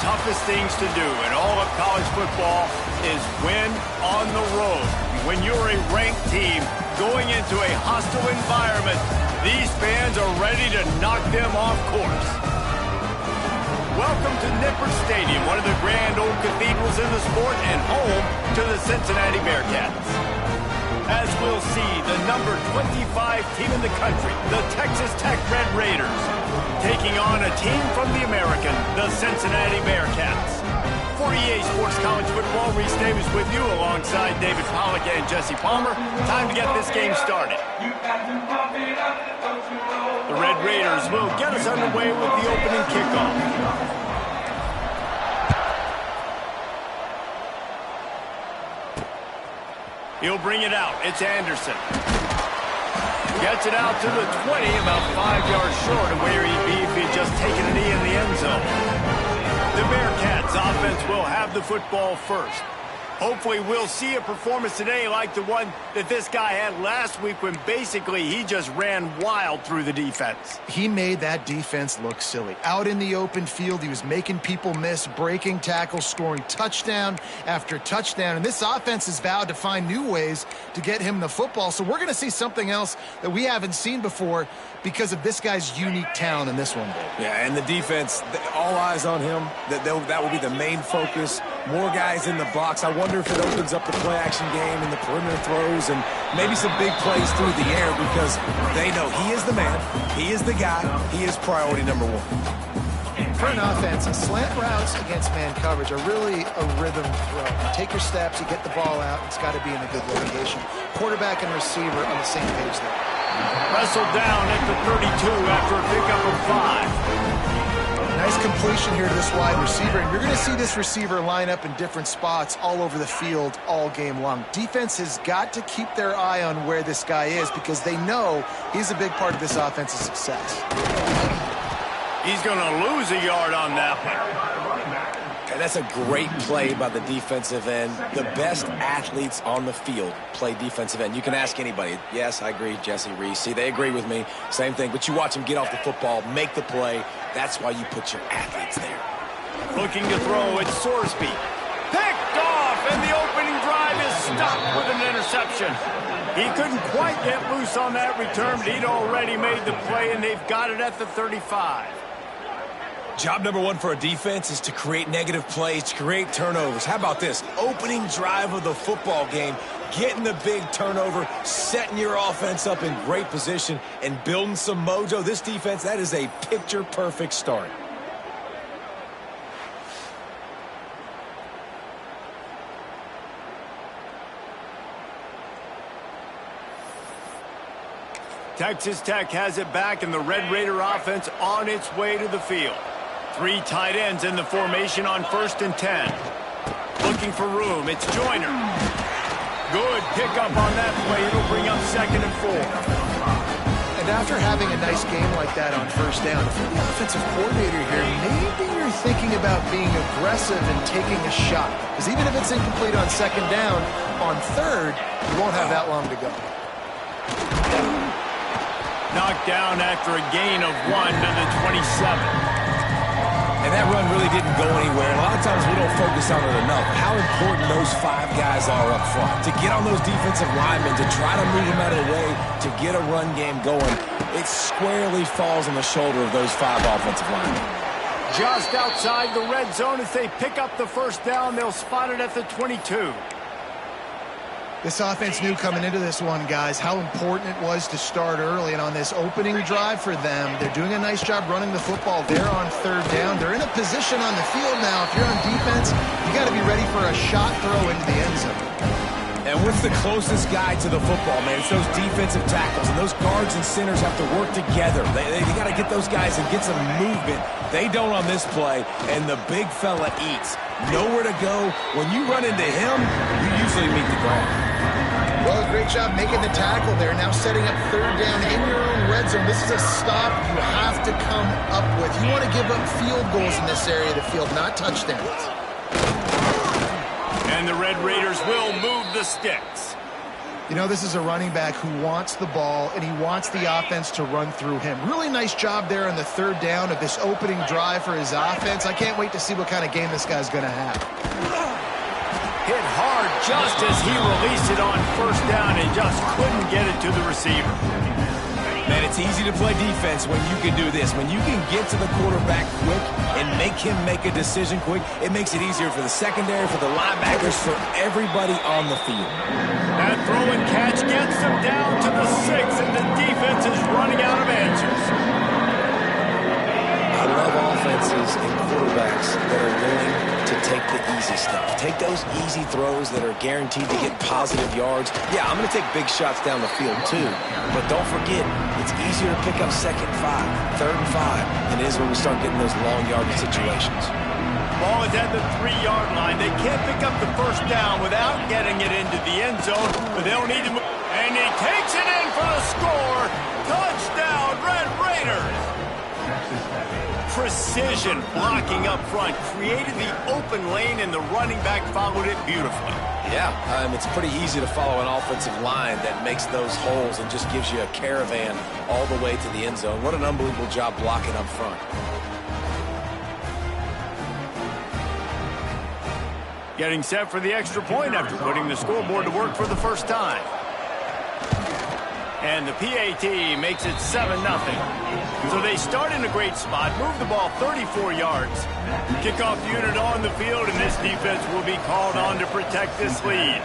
toughest things to do in all of college football is win on the road. When you're a ranked team going into a hostile environment, these fans are ready to knock them off course. Welcome to Nippert Stadium, one of the grand old cathedrals in the sport and home to the Cincinnati Bearcats. As we'll see, the number 25 team in the country, the Texas Tech Red Raiders, taking on a team from the American, the Cincinnati Bearcats. For EA Sports College Football, Reese Davis with you alongside David Pollack and Jesse Palmer. Time to get this game started. The Red Raiders will get us underway with the opening kickoff. He'll bring it out. It's Anderson. Gets it out to the 20, about 5 yards short of where he'd be if he'd just taken a knee in the end zone. The Bearcats offense will have the football first. Hopefully we'll see a performance today like the one that this guy had last week when basically he just ran wild through the defense. He made that defense look silly. Out in the open field, he was making people miss, breaking tackles, scoring touchdown after touchdown. And this offense has vowed to find new ways to get him the football. So we're going to see something else that we haven't seen before because of this guy's unique talent in this one. Yeah, and the defense, all eyes on him. That will be the main focus. More guys in the box. I wonder if it opens up the play-action game and the perimeter throws and maybe some big plays through the air because they know he is the man, he is the guy, he is priority number one. For an offense, slant routes against man coverage are really a rhythm throw. You take your steps, you get the ball out, it's got to be in a good location. Quarterback and receiver on the same page there. Wrestled down at the 32 after a pickup of 5. Nice completion here to this wide receiver, and you're going to see this receiver line up in different spots all over the field all game long. Defense has got to keep their eye on where this guy is because they know he's a big part of this offense's success. He's going to lose a yard on that one. And that's a great play by the defensive end. The best athletes on the field play defensive end. You can ask anybody. Yes, I agree, Jesse, Reese. See, they agree with me. Same thing. But you watch them get off the football, make the play. That's why you put your athletes there. Looking to throw, it's Sorsby. Picked off, and the opening drive is stopped with an interception. He couldn't quite get loose on that return, but he'd already made the play, and they've got it at the 35. Job number one for a defense is to create negative plays, to create turnovers. How about this? Opening drive of the football game, getting the big turnover, setting your offense up in great position, and building some mojo. This defense, that is a picture-perfect start. Texas Tech has it back, and the Red Raider offense on its way to the field. 3 tight ends in the formation on 1st and 10. Looking for room, it's Joyner. Good pickup on that play. It'll bring up 2nd and 4. And after having a nice game like that on 1st down, if you're the offensive coordinator here, maybe you're thinking about being aggressive and taking a shot. Because even if it's incomplete on 2nd down, on 3rd, you won't have that long to go. Knocked down after a gain of 1 to the 27. And that run really didn't go anywhere. And a lot of times we don't focus on it enough. How important those 5 guys are up front. To get on those defensive linemen, to try to move them out of the way, to get a run game going, it squarely falls on the shoulder of those 5 offensive linemen. Just outside the red zone as they pick up the 1st down. They'll spot it at the 22. This offense knew coming into this one, guys, how important it was to start early. And on this opening drive for them, they're doing a nice job running the football. They're on 3rd down. They're in a position on the field now. If you're on defense, you got to be ready for a shot throw into the end zone. And what's the closest guy to the football, man? It's those defensive tackles, and those guards and centers have to work together. They got to get those guys and get some movement. They don't on this play, and the big fella eats. Nowhere to go. When you run into him, you usually meet the ground. Well, great job making the tackle there. Now setting up 3rd down in your own red zone. This is a stop you have to come up with. You want to give up field goals in this area of the field, not touchdowns. And the Red Raiders will move the sticks. You know, this is a running back who wants the ball, and he wants the offense to run through him. Really nice job there on the third down of this opening drive for his offense. I can't wait to see what kind of game this guy's going to have. Hit hard just as he released it on first down and just couldn't get it to the receiver. Man, it's easy to play defense when you can do this. When you can get to the quarterback quick and make him make a decision quick, it makes it easier for the secondary, for the linebackers, for everybody on the field. That throw and catch gets them down to the 6, and the defense is running out of answers. I love offenses and quarterbacks that are willing to take the easy stuff. Take those easy throws that are guaranteed to get positive yards. Yeah, I'm going to take big shots down the field too. But don't forget, it's easier to pick up 2nd and 5, 3rd and 5 than it is when we start getting those long yardage situations. Ball is at the 3-yard line. They can't pick up the first down without getting it into the end zone, but they'll need to move. And he takes it in for the score. Touchdown, Red Raiders. Precision blocking up front created the open lane, and the running back followed it beautifully. Yeah, it's pretty easy to follow an offensive line that makes those holes and just gives you a caravan all the way to the end zone. What an unbelievable job blocking up front. Getting set for the extra point after putting the scoreboard to work for the first time. And the PAT makes it 7-0. So they start in a great spot, move the ball 34 yards. Kickoff unit on the field, and this defense will be called on to protect this lead.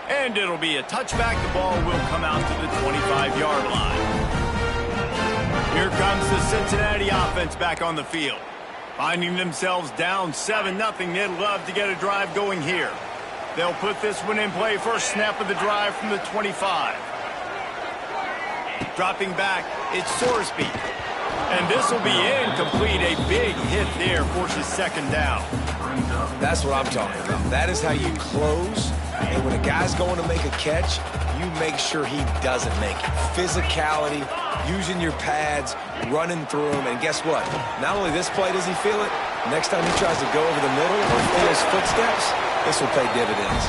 And it'll be a touchback. The ball will come out to the 25-yard line. Here comes the Cincinnati offense back on the field. Finding themselves down 7-0, they'd love to get a drive going here. They'll put this one in play. First snap of the drive from the 25. Dropping back, it's Sorsby. And this will be incomplete. A big hit there forces 2nd down. That's what I'm talking about. That is how you close. And when a guy's going to make a catch, you make sure he doesn't make it. Physicality, using your pads, running through them. And guess what? Not only this play does he feel it, next time he tries to go over the middle or feels footsteps, this will pay dividends.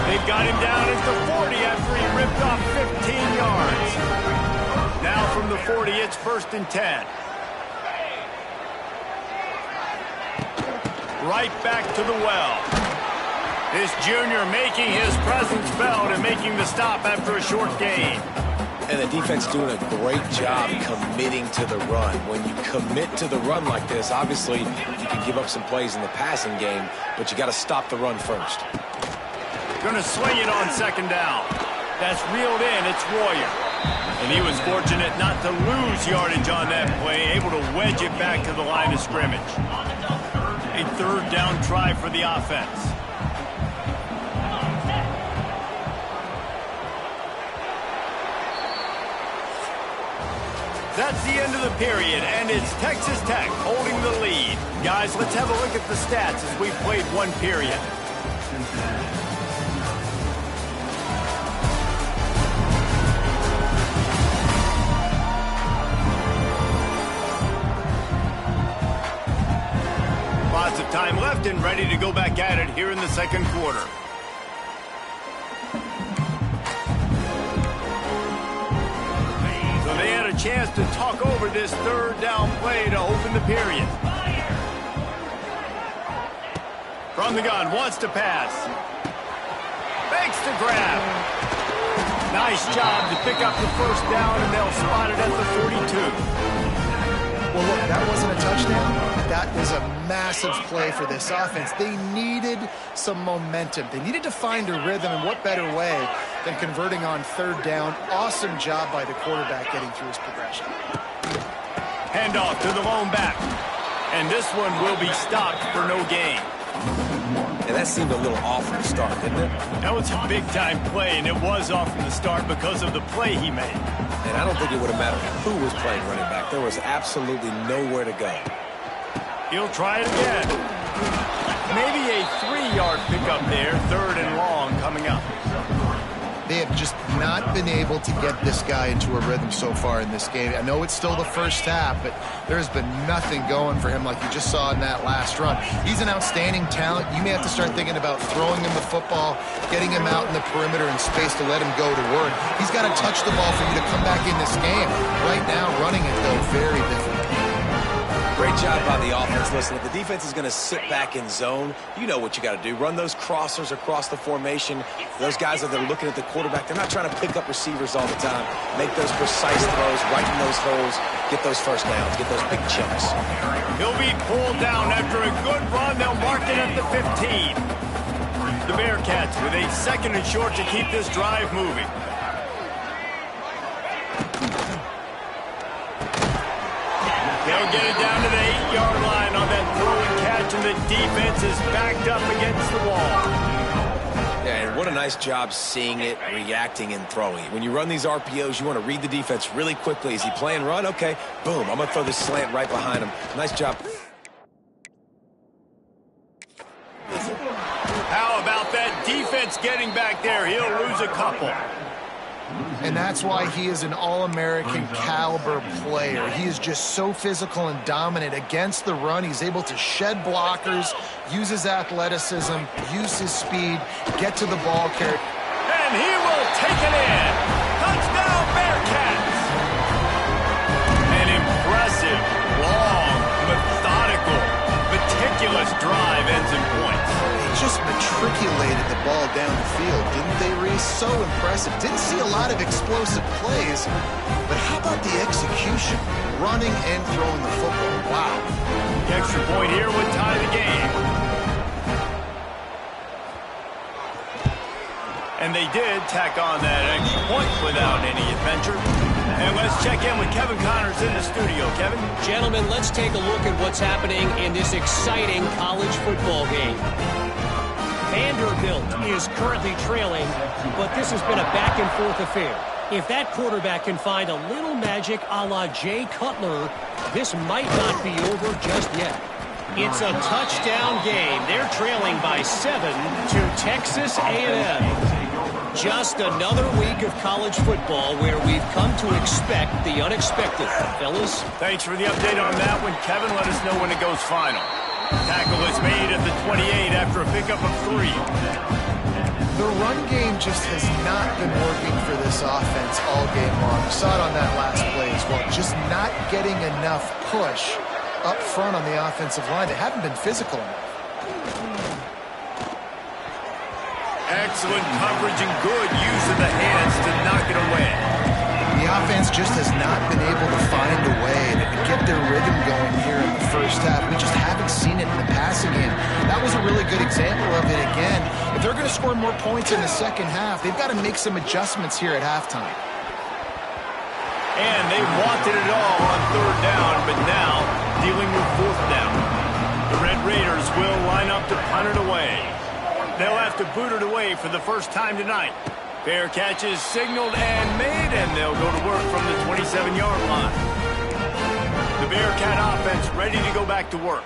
They've got him down at the 40 after he ripped off 15 yards. Now from the 40, it's 1st and 10. Right back to the well. This junior making his presence felt and making the stop after a short gain. And the defense doing a great job committing to the run. When you commit to the run like this, obviously you can give up some plays in the passing game, but you got to stop the run first. Going to swing it on 2nd down. That's reeled in. It's Royer. And he was fortunate not to lose yardage on that play, able to wedge it back to the line of scrimmage. A 3rd down try for the offense. That's the end of the period, and it's Texas Tech holding the lead. Guys, let's have a look at the stats as we've played one period. Lots of time left and ready to go back at it here in the 2nd quarter. So they had a chance to talk over this 3rd down play to open the period. From the gun, wants to pass. Fakes the grab. Nice job to pick up the 1st down, and they'll spot it at the 42. Well, look, that wasn't a touchdown. That was a massive play for this offense. They needed some momentum. They needed to find a rhythm, and what better way than converting on 3rd down. Awesome job by the quarterback getting through his progression. Handoff to the lone back. And this one will be stopped for no gain. And that seemed a little off from the start, didn't it? That was a big-time play, and it was off from the start because of the play he made. And I don't think it would have mattered who was playing running back. There was absolutely nowhere to go. He'll try it again. Maybe a 3-yard pickup there, 3rd and long coming up. They have just not been able to get this guy into a rhythm so far in this game. I know it's still the first half, but there's been nothing going for him like you just saw in that last run. He's an outstanding talent. You may have to start thinking about throwing him the football, getting him out in the perimeter in space to let him go to work. He's got to touch the ball for you to come back in this game. Right now, running it, though, very difficult. Great job by the offense. Listen, if the defense is going to sit back in zone, you know what you got to do. Run those crossers across the formation. Those guys that are looking at the quarterback, they're not trying to pick up receivers all the time. Make those precise throws, right in those holes, get those first downs, get those big chunks. He'll be pulled down after a good run. They'll mark it at the 15. The Bearcats with a 2nd and short to keep this drive moving. They'll get it down to the 8-yard line on that throw and catch, and the defense is backed up against the wall. Yeah, and what a nice job seeing it, reacting, and throwing. When you run these RPOs, you want to read the defense really quickly. Is he playing run? Okay, boom, I'm going to throw this slant right behind him. Nice job. How about that defense getting back there? He'll lose a couple. And that's why he is an All-American caliber player. He is just so physical and dominant against the run. He's able to shed blockers, use his athleticism, use his speed, get to the ball carrier. And he will take it in. Touchdown, Bearcats. An impressive, long, methodical, meticulous drive ends in points. They just matriculated the ball down the field, didn't they, Reese? So impressive. Didn't see a lot of explosive plays, but how about the execution? Running and throwing the football. Wow. The extra point here would tie the game. And they did tack on that extra point without any adventure. And let's check in with Kevin Connors in the studio. Kevin? Gentlemen, let's take a look at what's happening in this exciting college football game. Vanderbilt is currently trailing, but this has been a back-and-forth affair. If that quarterback can find a little magic a la Jay Cutler, this might not be over just yet. It's a touchdown game. They're trailing by 7 to Texas A&M. Just another week of college football where we've come to expect the unexpected. Fellas? Thanks for the update on that one, Kevin. Let us know when it goes final. Tackle is made at the 28 after a pickup of 3. The run game just has not been working for this offense all game long. We saw it on that last play as well. Just not getting enough push up front on the offensive line. They haven't been physical enough. Excellent coverage and good use of the hands to knock it away. The offense just has not been able to find a way to get their rhythm going here in the first half. We just haven't seen it in the passing game. That was a really good example of it again. If they're going to score more points in the second half, they've got to make some adjustments here at halftime. And they wanted it all on 3rd down, but now dealing with 4th down. The Red Raiders will line up to punt it away. They'll have to boot it away for the first time tonight. Fair catch is signaled and made, and they'll go to work from the 27-yard line. The Bearcat offense ready to go back to work.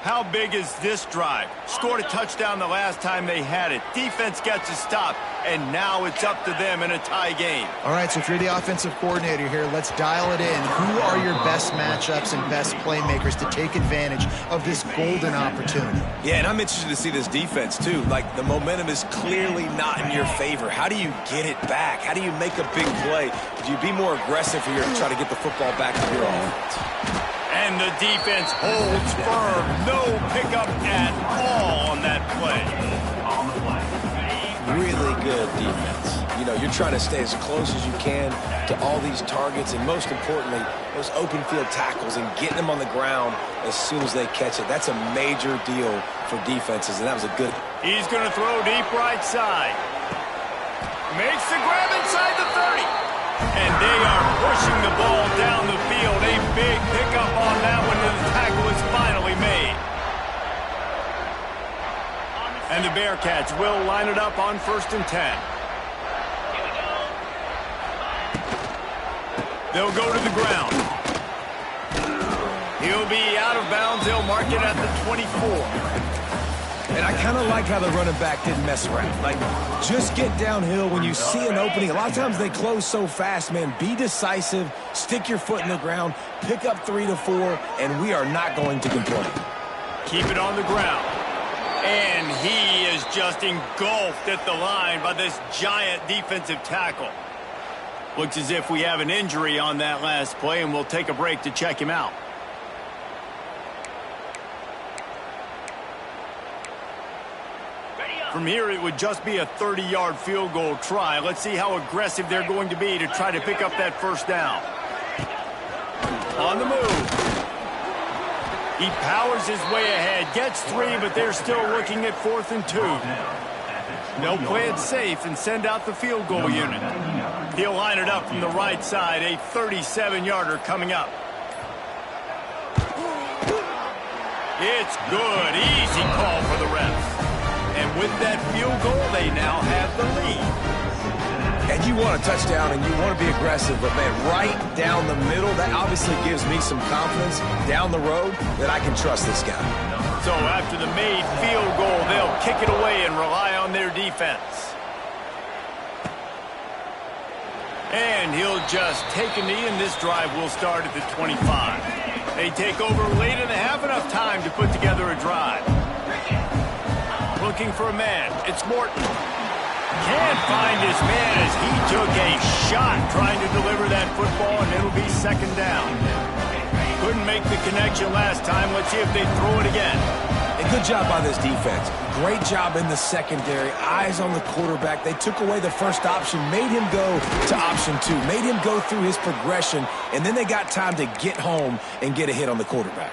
How big is this drive? Scored a touchdown the last time they had it. Defense gets a stop, and now it's up to them in a tie game. All right, so if you're the offensive coordinator here, let's dial it in. Who are your best matchups and best playmakers to take advantage of this golden opportunity? Yeah, and I'm interested to see this defense, too. Like, the momentum is clearly not in your favor. How do you get it back? How do you make a big play? Do you be more aggressive here to try to get the football back to your offense? And the defense holds firm. No pickup at all on that play. Really good defense. You know, you're trying to stay as close as you can to all these targets, and most importantly, those open field tackles and getting them on the ground as soon as they catch it. That's a major deal for defenses, and that was a good. He's going to throw deep right side. Makes the grab inside the 30. And they are pushing the ball down the field. A big pickup on that one, and the tackle is finally made. And the Bearcats will line it up on 1st and 10. They'll go to the ground. He'll be out of bounds. They'll mark it at the 24. And I kind of like how the running back didn't mess around. Like, just get downhill when you see an opening. A lot of times they close so fast, man. Be decisive, stick your foot in the ground, pick up 3 to 4, and we are not going to complain. Keep it on the ground. And he is just engulfed at the line by this giant defensive tackle. Looks as if we have an injury on that last play, and we'll take a break to check him out. From here, it would just be a 30-yard field goal try. Let's see how aggressive they're going to be to try to pick up that first down. On the move. He powers his way ahead, gets 3, but they're still looking at 4th and 2. They'll play it safe and send out the field goal unit. He'll line it up from the right side, a 37-yarder coming up. It's good. Easy call for the refs. And with that field goal, they now have the lead. And you want a touchdown and you want to be aggressive, but, man, right down the middle, that obviously gives me some confidence down the road that I can trust this guy. So after the made field goal, they'll kick it away and rely on their defense. And he'll just take a knee, and this drive will start at the 25. They take over late in the half, enough time to put together a drive. Looking for a man. It's Morton. Can't find his man as he took a shot trying to deliver that football, and it'll be 2nd down. Couldn't make the connection last time. Let's see if they throw it again. A good job by this defense. Great job in the secondary. Eyes on the quarterback. They took away the first option, made him go to option 2, made him go through his progression, and then they got time to get home and get a hit on the quarterback.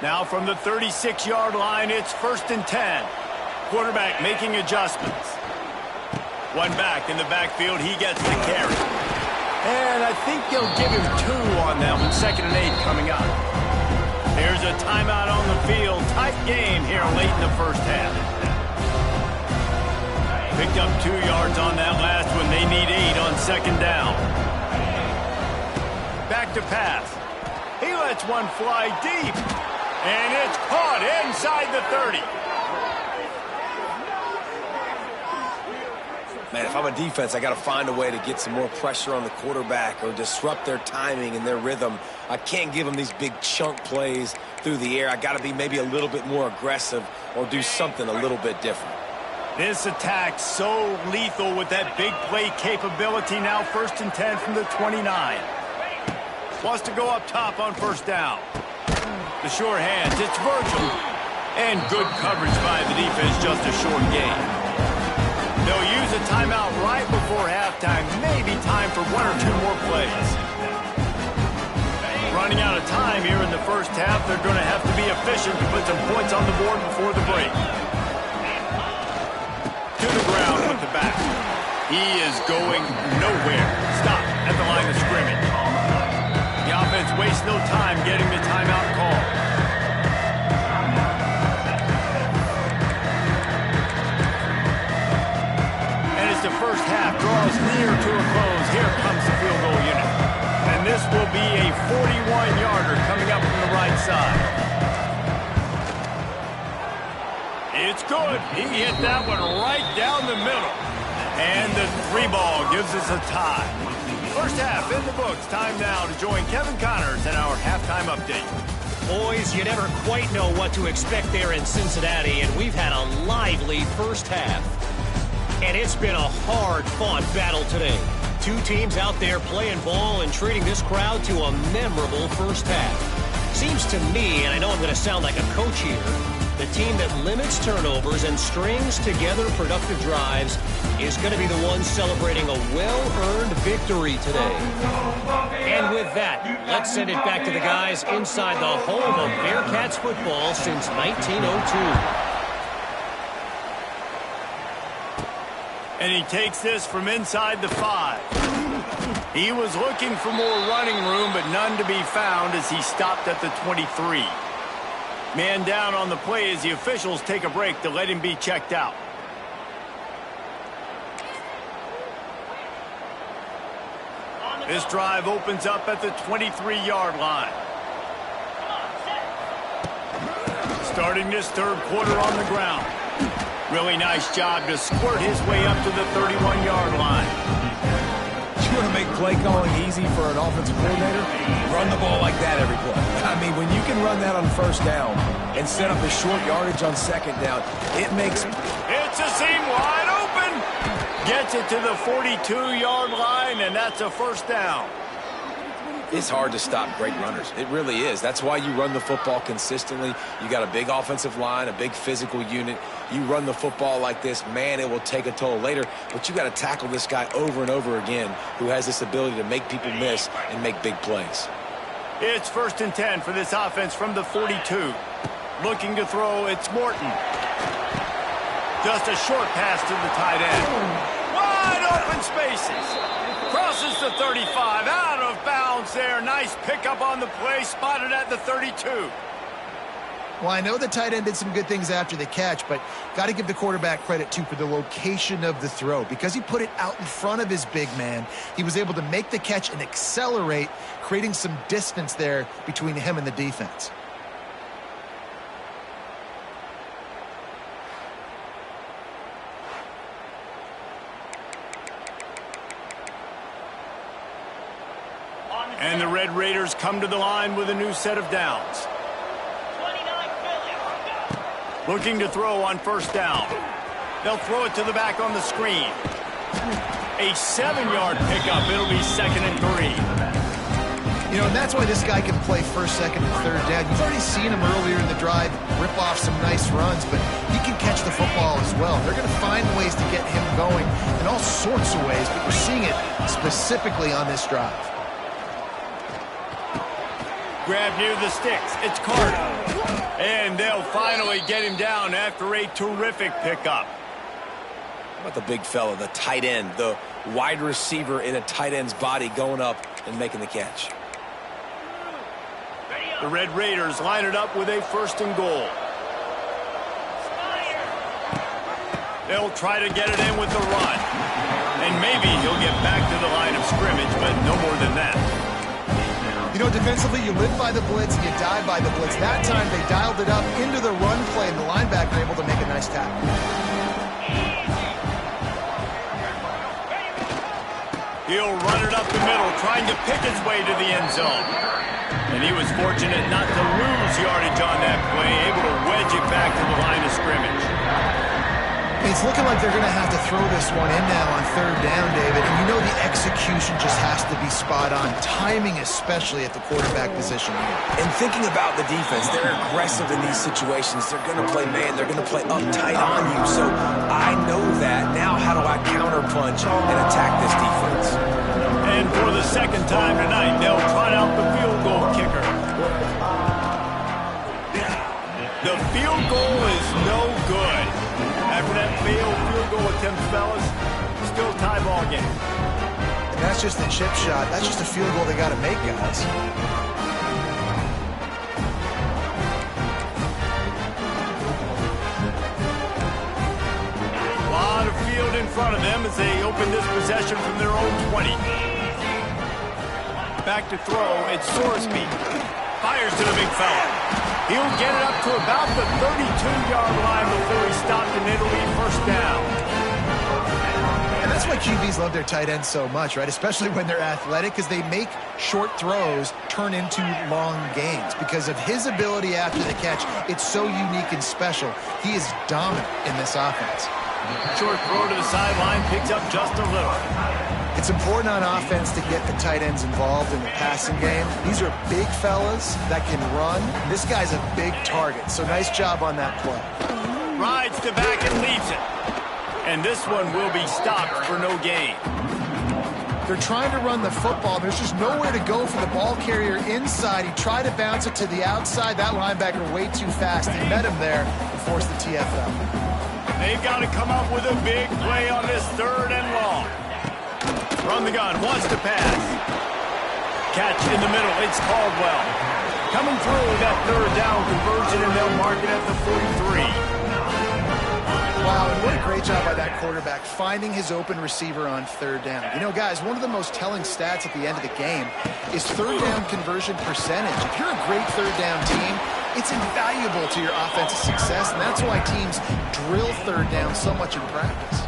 Now from the 36-yard line, it's 1st and 10. Quarterback making adjustments. One back in the backfield. He gets the carry. And I think they'll give him 2 on that one. 2nd and 8 coming up. There's a timeout on the field. Tight game here late in the first half. Picked up 2 yards on that last one. They need 8 on 2nd down. Back to pass. He lets one fly deep. And it's caught inside the 30. Man, if I'm a defense, I got to find a way to get some more pressure on the quarterback or disrupt their timing and their rhythm. I can't give them these big chunk plays through the air. I got to be maybe a little bit more aggressive or do something a little bit different. This attack so lethal with that big play capability. Now 1st and 10 from the 29. Wants to go up top on 1st down. The short hands, it's Virgil. And good coverage by the defense, just a short gain. They'll use a timeout right before halftime. Maybe time for 1 or 2 more plays. Running out of time here in the first half. They're going to have to be efficient to put some points on the board before the break. To the ground with the back. He is going nowhere. Stop at the line of scrimmage. The offense wastes no time getting the timeout call. And as the first half draws near to a close, here comes the field goal unit. And this will be a 41-yarder coming up from the right side. It's good. He hit that one right down the middle. And the 3 ball gives us a tie. First half in the books. Time now to join Kevin Connors in our halftime update. Boys, you never quite know what to expect there in Cincinnati, and we've had a lively first half. And it's been a hard-fought battle today. 2 teams out there playing ball and treating this crowd to a memorable first half. Seems to me, and I know I'm going to sound like a coach here, the team that limits turnovers and strings together productive drives is going to be the one celebrating a well-earned victory today. And with that, let's send it back to the guys inside the home of Bearcats football since 1902. And he takes this from inside the 5. He was looking for more running room, but none to be found as he stopped at the 23. Man down on the play as the officials take a break to let him be checked out. This drive opens up at the 23-yard line. Starting this third quarter on the ground. Really nice job to squirt his way up to the 31-yard line. You want to make play calling easy for an offensive coordinator? Run the ball like that every play. I mean, when you can run that on first down and set up a short yardage on second down, it makes... It's a seam wide open. Gets it to the 42-yard line, and that's a first down. It's hard to stop great runners. It really is. That's why you run the football consistently. You got a big offensive line, a big physical unit. You run the football like this, man, it will take a toll later. But you got to tackle this guy over and over again who has this ability to make people miss and make big plays. It's 1st and 10 for this offense from the 42. Looking to throw, it's Morton. Just a short pass to the tight end. Wide open spaces. Crosses the 35, out of bounds there. Nice pickup on the play, spotted at the 32. Well, I know the tight end did some good things after the catch, but got to give the quarterback credit, too, for the location of the throw. Because he put it out in front of his big man, he was able to make the catch and accelerate, creating some distance there between him and the defense. And the Red Raiders come to the line with a new set of downs. Looking to throw on first down. They'll throw it to the back on the screen. A 7-yard pickup. It'll be 2nd and 3. You know, and that's why this guy can play first, second, and third down. You've already seen him earlier in the drive rip off some nice runs, but he can catch the football as well. They're going to find ways to get him going in all sorts of ways, but we're seeing it specifically on this drive. Grab near the sticks. It's Carter. And they'll finally get him down after a terrific pickup. How about the big fella, the tight end, the wide receiver in a tight end's body going up and making the catch? The Red Raiders line it up with a 1st and goal. They'll try to get it in with the run. And maybe he'll get back to the line of scrimmage, but no more than that. You know, defensively, you live by the blitz and you die by the blitz. That time, they dialed it up into the run play, and the linebacker able to make a nice tackle. He'll run it up the middle, trying to pick his way to the end zone. And he was fortunate not to lose yardage on that play, able to wedge it back to the line of scrimmage. It's looking like they're going to have to throw this one in now on third down, David. And you know the execution just has to be spot on. Timing, especially at the quarterback position here. And thinking about the defense, they're aggressive in these situations. They're going to play man. They're going to play uptight on you. So I know that. Now how do I counterpunch and attack this defense? And for the 2nd time tonight, they'll trot out the field goal kicker. The field goal is no good. After that failed field goal attempt, fellas, still tie ball game. And that's just a chip shot. That's just a field goal they got to make, guys. A lot of field in front of them as they open this possession from their own 20. Back to throw, it's Sorsby. Fires to the big fella. He'll get it up to about the 32-yard line before he stopped, and it'll be first down. And that's why QBs love their tight ends so much, right? Especially when they're athletic, because they make short throws turn into long gains. Because of his ability after the catch, it's so unique and special. He is dominant in this offense. Short throw to the sideline, picks up just a little. It's important on offense to get the tight ends involved in the passing game. These are big fellas that can run. This guy's a big target, so nice job on that play. Rides to back and leaves it. And this one will be stopped for no gain. They're trying to run the football. There's just nowhere to go for the ball carrier inside. He tried to bounce it to the outside. That linebacker way too fast. He met him there and forced the TFL. They've got to come up with a big play on this 3rd and long. From the gun, wants to pass. Catch in the middle, it's Caldwell. Coming through that 3rd down conversion, and they'll mark it at the 43. Wow, and what a great job by that quarterback, finding his open receiver on 3rd down. You know, guys, one of the most telling stats at the end of the game is 3rd down conversion percentage. If you're a great 3rd down team, It's invaluable to your offensive success, and that's why teams drill third down so much in practice.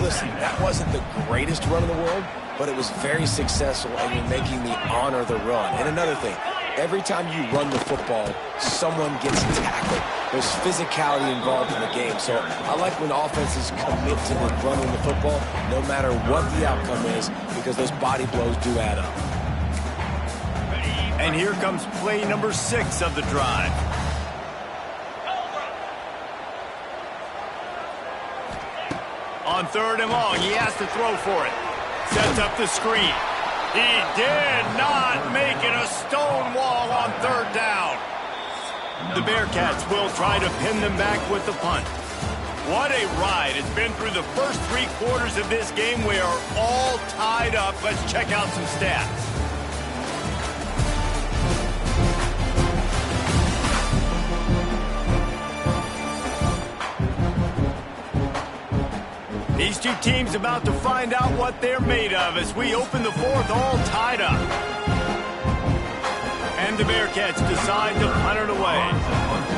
Listen, that wasn't the greatest run in the world, but it was very successful, and you're making me honor the run. And another thing, every time you run the football, someone gets tackled. There's physicality involved in the game. So I like when offenses commit to the running the football, no matter what the outcome is, because those body blows do add up. And here comes play number 6 of the drive. On 3rd and long, he has to throw for it. Sets up the screen. He did not make it a stone wall on 3rd down. The Bearcats will try to pin them back with the punt. What a ride. It's been through the first 3 quarters of this game. We are all tied up. Let's check out some stats. These two teams about to find out what they're made of as we open the 4th all tied up. And the Bearcats decide to punt it away.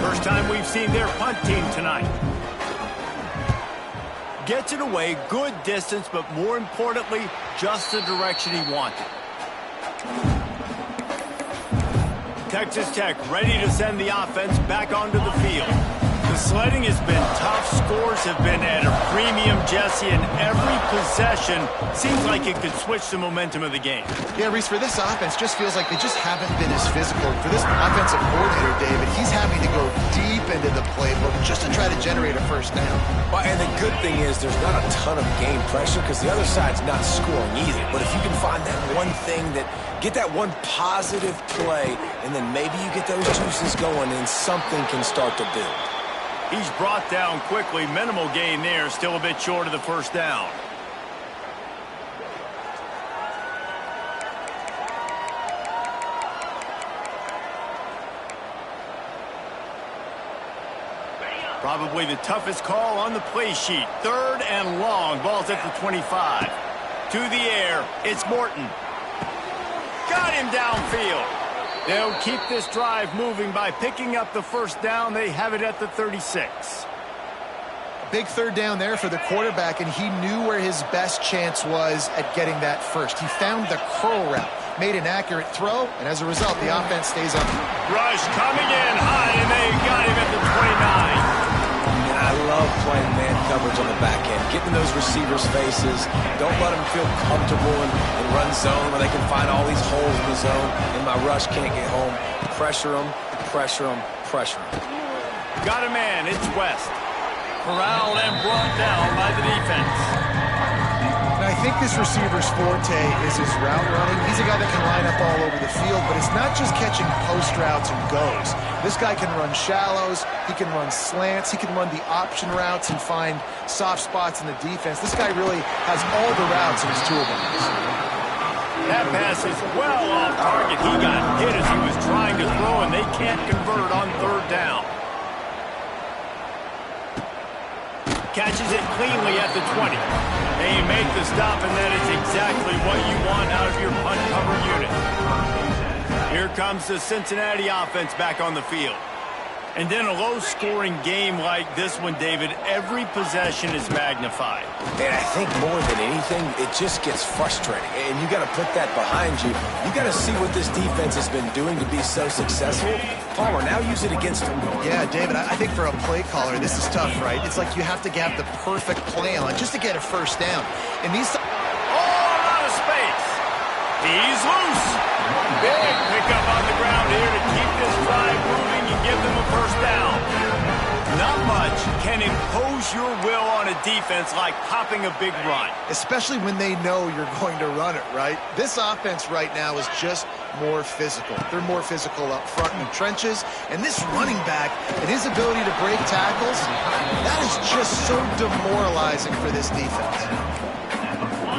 First time we've seen their punt team tonight. Gets it away, good distance, but more importantly, just the direction he wanted. Texas Tech ready to send the offense back onto the field. The sledding has been tough. Scores have been at a premium, Jesse, and every possession seems like it could switch the momentum of the game. Yeah, Reese, for this offense, just feels like they just haven't been as physical. For this offensive coordinator, David, he's having to go deep into the playbook just to try to generate a first down. Well, and the good thing is there's not a ton of game pressure because the other side's not scoring either. But if you can find that one thing get that one positive play, and then maybe you get those juices going and something can start to build. He's brought down quickly. Minimal gain there. Still a bit short of the first down. Probably the toughest call on the play sheet. 3rd and long. Ball's at the 25. To the air. It's Morton. Got him downfield. They'll keep this drive moving by picking up the first down. They have it at the 36. Big 3rd down there for the quarterback, and he knew where his best chance was at getting that first. He found the curl route, made an accurate throw, and as a result, the offense stays up. Rush coming in high, and they got him at the 29. And I love playing man coverage on the back end, getting those receivers' faces. Don't let them feel comfortable in run zone where they can find all these holes in the zone, and my rush can't get home. Pressure them, pressure them, pressure them. Got a man. It's West. Corralled and brought down by the defense. And I think this receiver's forte is his route running. He's a guy that can line up all over the field, but it's not just catching post routes and goes. This guy can run shallows, he can run slants, he can run the option routes and find soft spots in the defense. This guy really has all the routes in his toolbox. That pass is well off target. He got hit as he was trying to throw, and they can't convert on 3rd down. Catches it cleanly at the 20. They make the stop, and that is exactly what you want out of your punt cover unit. Here comes the Cincinnati offense back on the field. And in a low-scoring game like this one, David, every possession is magnified. And I think more than anything, it just gets frustrating. And you got to put that behind you. You got to see what this defense has been doing to be so successful. Palmer, now use it against them. Yeah, David, I think for a play caller, this is tough, right? It's like you have to have the perfect play on just to get a first down. And these... Oh, a lot of space. He's loose. Big pickup on the ground here to keep this drive moving and give them a first down. Not much can impose your will on a defense like popping a big run. Especially when they know you're going to run it, right? This offense right now is just more physical. They're more physical up front in the trenches. And this running back and his ability to break tackles, that is just so demoralizing for this defense.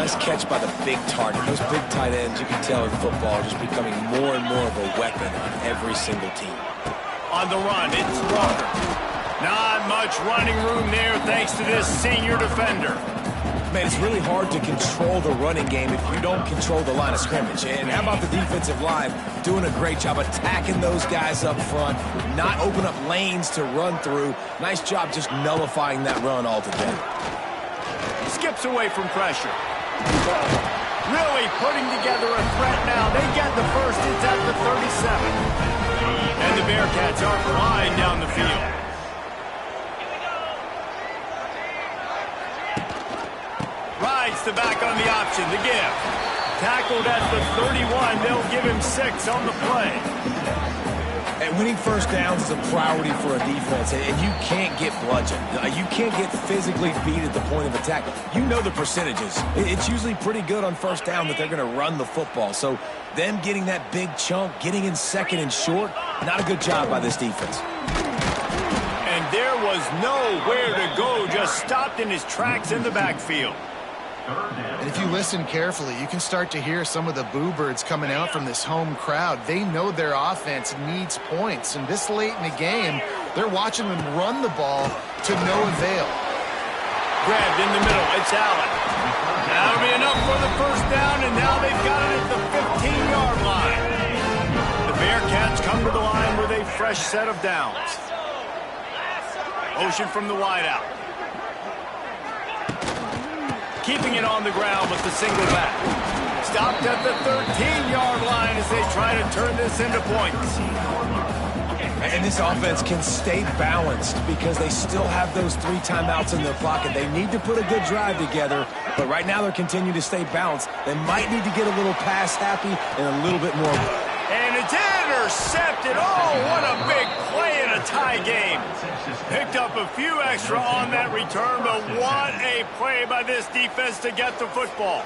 Nice catch by the big target. Those big tight ends, you can tell in football, are just becoming more and more of a weapon on every single team. On the run, it's Walker. Not much running room there thanks to this senior defender. Man, it's really hard to control the running game if you don't control the line of scrimmage. And how about the defensive line doing a great job attacking those guys up front, not open up lanes to run through. Nice job just nullifying that run altogether. Skips away from pressure. Really putting together a threat now. They get the first. It's at the 37. And the Bearcats are flying down the field. Rides the back on the option, the give. Tackled at the 31. They'll give him 6 on the play. And winning first downs is a priority for a defense, and you can't get bludgeoned. You can't get physically beat at the point of attack. You know the percentages. It's usually pretty good on first down that they're going to run the football. So them getting that big chunk, getting in second and short, not a good job by this defense. And there was nowhere to go, just stopped in his tracks in the backfield. And if you listen carefully, you can start to hear some of the boo birds coming out from this home crowd. They know their offense needs points, and this late in the game, they're watching them run the ball to no avail. Grabbed in the middle, it's Allen. That'll be enough for the first down, and now they've got it at the 15-yard line. The Bearcats come to the line with a fresh set of downs. Motion from the wideout. Keeping it on the ground with the single back. Stopped at the 13-yard line as they try to turn this into points. And this offense can stay balanced because they still have those 3 timeouts in their pocket. They need to put a good drive together, but right now they're continuing to stay balanced. They might need to get a little pass happy and a little bit more. And it's intercepted. Oh, what a big play in a tie game. Picked up a few extra on that return, but what a play by this defense to get the football.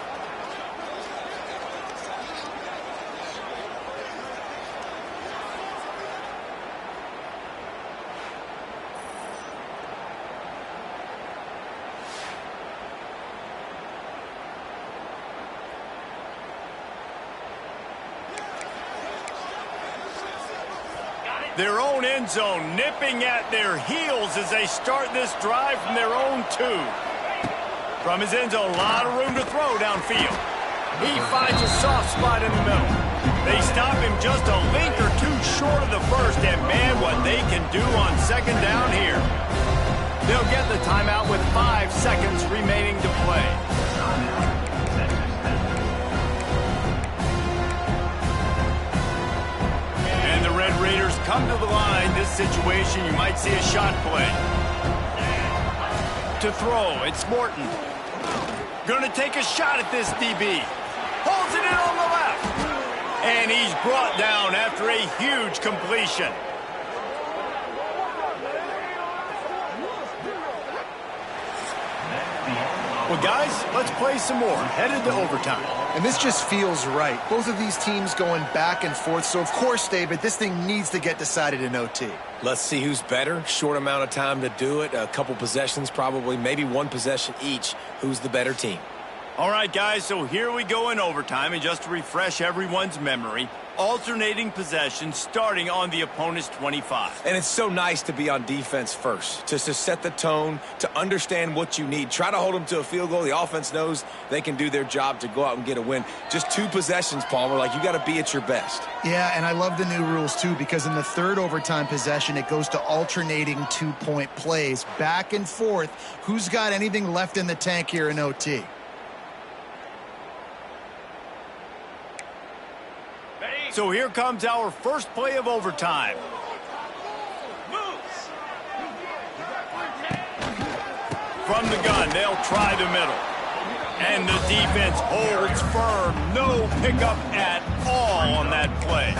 Their own end zone nipping at their heels as they start this drive from their own 2. From his end zone, a lot of room to throw downfield. He finds a soft spot in the middle. They stop him just a link or 2 short of the first, and man, what they can do on second down here. They'll get the timeout with 5 seconds remaining to play. Raiders come to the line. This situation, you might see a shot play. To throw, it's Morton. Gonna take a shot at this DB. Holds it in on the left. And he's brought down after a huge completion. Well, guys, let's play some more. Headed to overtime. And this just feels right. Both of these teams going back and forth. So, of course, David, this thing needs to get decided in OT. Let's see who's better. Short amount of time to do it. A couple possessions probably. Maybe 1 possession each. Who's the better team? All right, guys, so here we go in overtime. And just to refresh everyone's memory, alternating possessions starting on the opponent's 25. And it's so nice to be on defense first, just to set the tone, to understand what you need. Try to hold them to a field goal. The offense knows they can do their job to go out and get a win. Just 2 possessions, Palmer, like you got to be at your best. Yeah, and I love the new rules, too, because in the 3rd overtime possession, it goes to alternating 2-point plays, back and forth. Who's got anything left in the tank here in OT? So here comes our first play of overtime. From the gun, they'll try the middle. And the defense holds firm. No pickup at all on that play.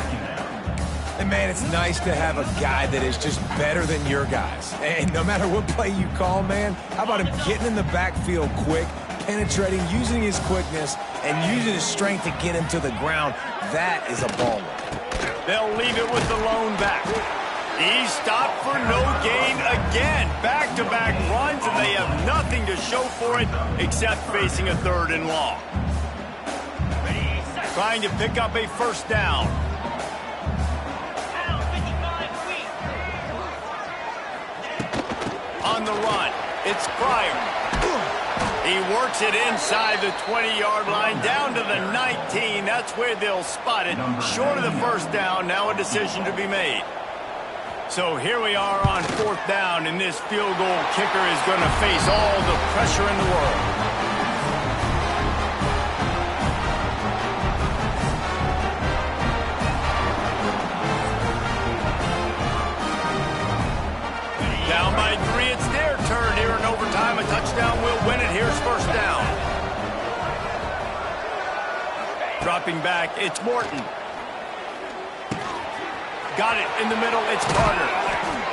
And, man, it's nice to have a guy that is just better than your guys. And no matter what play you call, man, how about him getting in the backfield quick, penetrating, using his quickness, and using his strength to get him to the ground. That is a baller. They'll leave it with the lone back. He's stopped for no gain again. Back-to-back runs, and they have nothing to show for it except facing a 3rd and long. Trying to pick up a first down. On the run, it's Pryor. He works it inside the 20-yard line, down to the 19. That's where they'll spot it. Short of the first down, now a decision to be made. So here we are on 4th down, and this field goal kicker is going to face all the pressure in the world. Down by 3, it's their turn here in overtime. A touchdown will win it. Here's first down. Dropping back, it's Morton. Got it in the middle, it's Carter.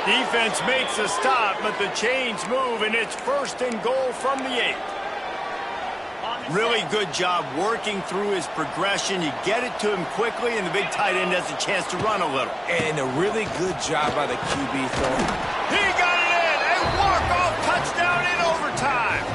Defense makes a stop, but the chains move, and it's 1st and goal from the 8. Really good job working through his progression. You get it to him quickly, and the big tight end has a chance to run a little. And a really good job by the QB throwing. He got it in! A walk-off touchdown in overtime!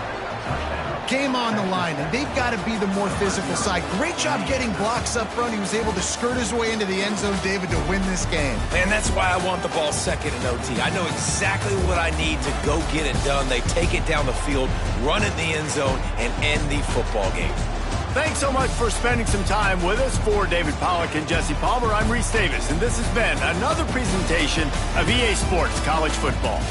Game on the line, and they've got to be the more physical side. Great job getting blocks up front. He was able to skirt his way into the end zone, David, to win this game. And that's why I want the ball second in OT. I know exactly what I need to go get it done. They take it down the field, run it in the end zone, and end the football game. Thanks so much for spending some time with us. For David Pollack and Jesse Palmer, I'm Reese Davis, and this has been another presentation of EA Sports College Football.